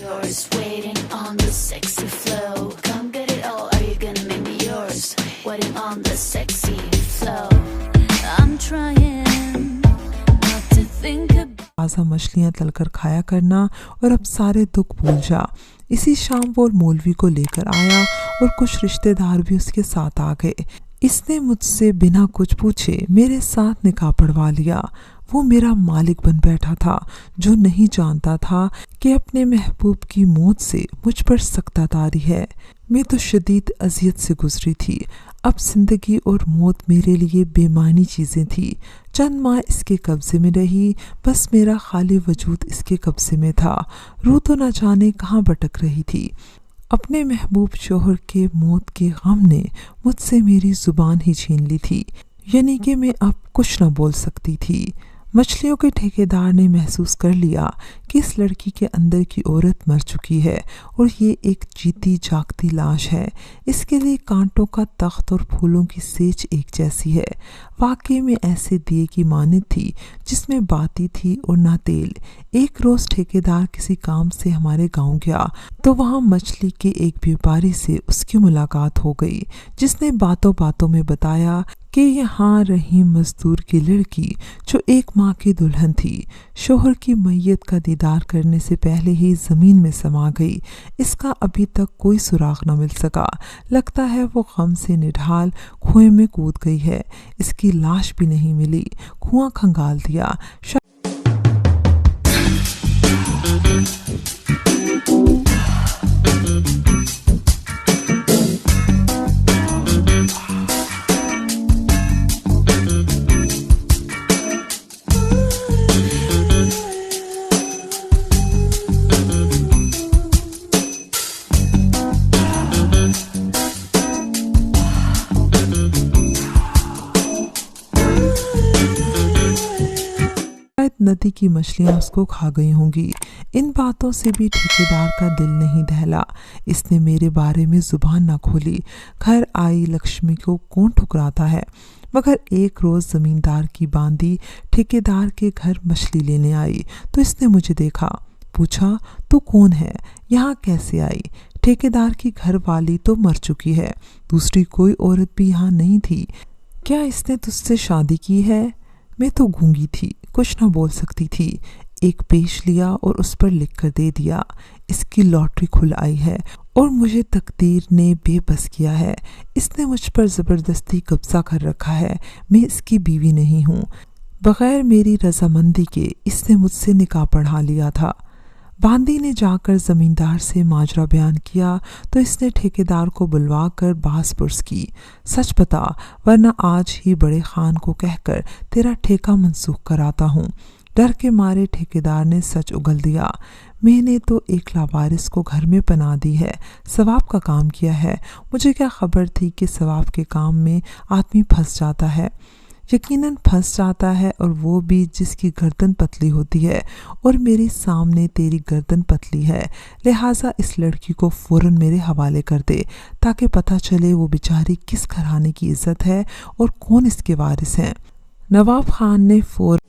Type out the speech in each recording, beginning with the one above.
yours, waiting on the sexy flow. Come get it all, are you gonna make me yours? Waiting on the sexy flow. I'm trying not to think about ताज़ा मछलियाँ तलकर खाया करना और अब सारे दुख भूल जा। इसी शाम वो मौलवी को लेकर आया और कुछ रिश्तेदार भी उसके साथ आ गए। इसने मुझसे बिना कुछ पूछे मेरे साथ निकाह पढ़वा लिया। वो मेरा मालिक बन बैठा था, जो नहीं जानता था कि अपने महबूब की मौत से मुझ पर सख्तादारी है। मैं तो शदीद अजियत से गुजरी थी। अब जिंदगी और मौत मेरे लिए बेमानी चीज़ें थी। चंद माह इसके कब्ज़े में रही, बस मेरा खाली वजूद इसके कब्ज़े में था। रूह तो न जाने कहाँ भटक रही थी। अपने महबूब शोहर के मौत के गम ने मुझसे मेरी ज़ुबान ही छीन ली थी, यानी कि मैं अब कुछ न बोल सकती थी। मछलियों के ठेकेदार ने महसूस कर लिया कि इस लड़की के अंदर की औरत मर चुकी है और ये एक जीती जागती लाश है। इसके लिए कांटों का तख्त और फूलों की सेज एक जैसी है। वाकई में ऐसे दिए की मानद थी जिसमें बाती थी और ना तेल। एक रोज़ ठेकेदार किसी काम से हमारे गांव गया तो वहाँ मछली के एक व्यापारी से उसकी मुलाकात हो गई, जिसने बातों बातों में बताया कि यहाँ रही मजदूर की लड़की जो एक माँ की दुल्हन थी, शोहर की मैयत का दीदार करने से पहले ही ज़मीन में समा गई। इसका अभी तक कोई सुराग न मिल सका। लगता है वो गम से निढाल कुएं में कूद गई है। इसकी लाश भी नहीं मिली। कुआं खंगाल दिया। नदी की मछलियां उसको खा गई होंगी। इन बातों से भी ठेकेदार का दिल नहीं दहला। इसने मेरे बारे में जुबान न खोली। घर आई लक्ष्मी को कौन ठुकराता है। मगर एक रोज़ ज़मींदार की बांदी ठेकेदार के घर मछली लेने आई तो इसने मुझे देखा। पूछा, तू कौन है, यहाँ कैसे आई? ठेकेदार की घर वाली तो मर चुकी है। दूसरी कोई औरत भी यहाँ नहीं थी। क्या इसने तुझसे शादी की है? मैं तो गूंगी थी, कुछ न बोल सकती थी। एक पेश लिया और उस पर लिख कर दे दिया, इसकी लॉटरी खुल आई है और मुझे तकदीर ने बेबस किया है। इसने मुझ पर ज़बरदस्ती कब्जा कर रखा है। मैं इसकी बीवी नहीं हूँ। बग़ैर मेरी रजामंदी के इसने मुझसे निकाह पढ़ा लिया था। बांदी ने जाकर ज़मींदार से माजरा बयान किया तो इसने ठेकेदार को बुलवा कर बास पुरस की। सच बता, वरना आज ही बड़े खान को कहकर तेरा ठेका मंसूख कराता हूँ। डर के मारे ठेकेदार ने सच उगल दिया। मैंने तो एक लावारिस को घर में पनाह दी है, सवाब का काम किया है। मुझे क्या खबर थी कि सवाब के काम में आदमी फंस जाता है। यकीनन फंस जाता है, और वो भी जिसकी गर्दन पतली होती है, और मेरे सामने तेरी गर्दन पतली है। लिहाजा इस लड़की को फ़ौरन मेरे हवाले कर दे ताकि पता चले वो बेचारी किस घराने की इज्जत है और कौन इसके वारिस हैं। नवाब खान ने फ़ौरन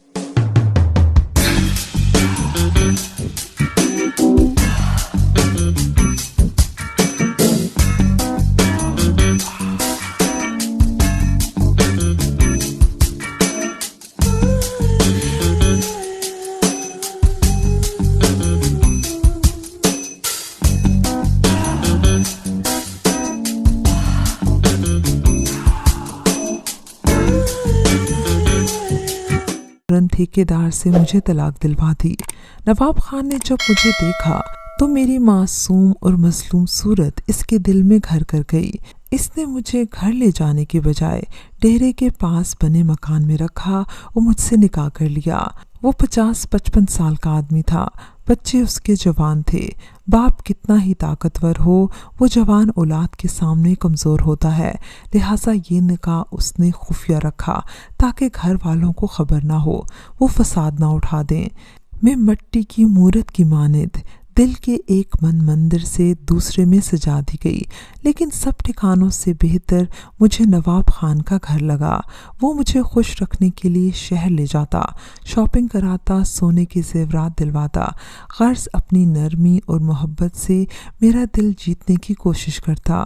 ठेकेदार से मुझे तलाक दिलवा दी। नवाब खान ने जब मुझे देखा तो मेरी मासूम और मजलूम सूरत इसके दिल में घर कर गई। इसने मुझे घर ले जाने के बजाय डेरे के पास बने मकान में रखा और मुझसे निकाह कर लिया। वो 50-55 साल का आदमी था। बच्चे उसके जवान थे। बाप कितना ही ताकतवर हो, वो जवान औलाद के सामने कमज़ोर होता है। लिहाजा ये निकाह उसने खुफिया रखा ताकि घर वालों को खबर ना हो, वो फसाद ना उठा दें। मैं मट्टी की मूरत की मानद دل کے ایک مندر سے دوسرے میں سجا دی گئی، لیکن سب ٹھکانوں سے بہتر مجھے نواب خان کا گھر لگا۔ وہ مجھے خوش رکھنے کے لیے شہر لے جاتا، شاپنگ کراتا، سونے کے زیورات دلواتا، غرض اپنی نرمی اور محبت سے میرا دل جیتنے کی کوشش کرتا۔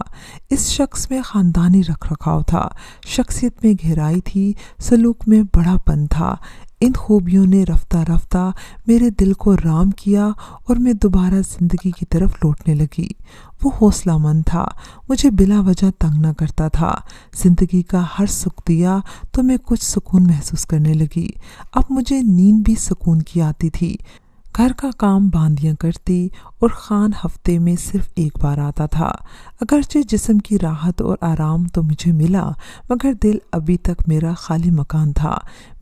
اس شخص میں خاندانی رکھ رکھاؤ تھا، شخصیت میں گہرائی تھی، سلوک میں بڑا پن تھا۔ ان خوبیوں نے رفتہ رفتہ میرے دل کو رام کیا اور میں دوبارہ زندگی کی طرف لوٹنے لگی۔ وہ حوصلہ مند تھا، مجھے بلا وجہ تنگ نہ کرتا تھا، زندگی کا ہر سکھ دیا تو میں کچھ سکون محسوس کرنے لگی۔ اب مجھے نیند بھی سکون کی آتی تھی۔ گھر کا کام باندیاں کرتی اور خان ہفتے میں صرف ایک بار آتا تھا۔ اگرچہ جسم کی راحت اور آرام تو مجھے ملا، مگر دل ابھی تک میرا خالی مکان تھا۔